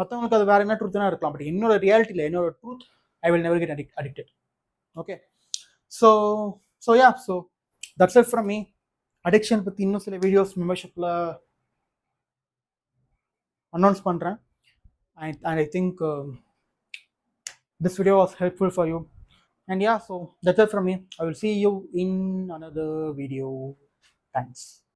மற்றவங்களுக்கு அது வேற என்ன ட்ரூத்னா இருக்கலாம், பட் என்னோட ரியாலிட்டியில் என்னோட truth I will never get addicted. Okay, so yeah, so that's it from me. Addiction பற்றி இன்னும் சில வீடியோஸ் மெம்பர்ஷிப்பில் அனௌன்ஸ் பண்ணுறேன். And I think this video was helpful for you. And yeah, so that's it from me. I will see you in another video. Thanks.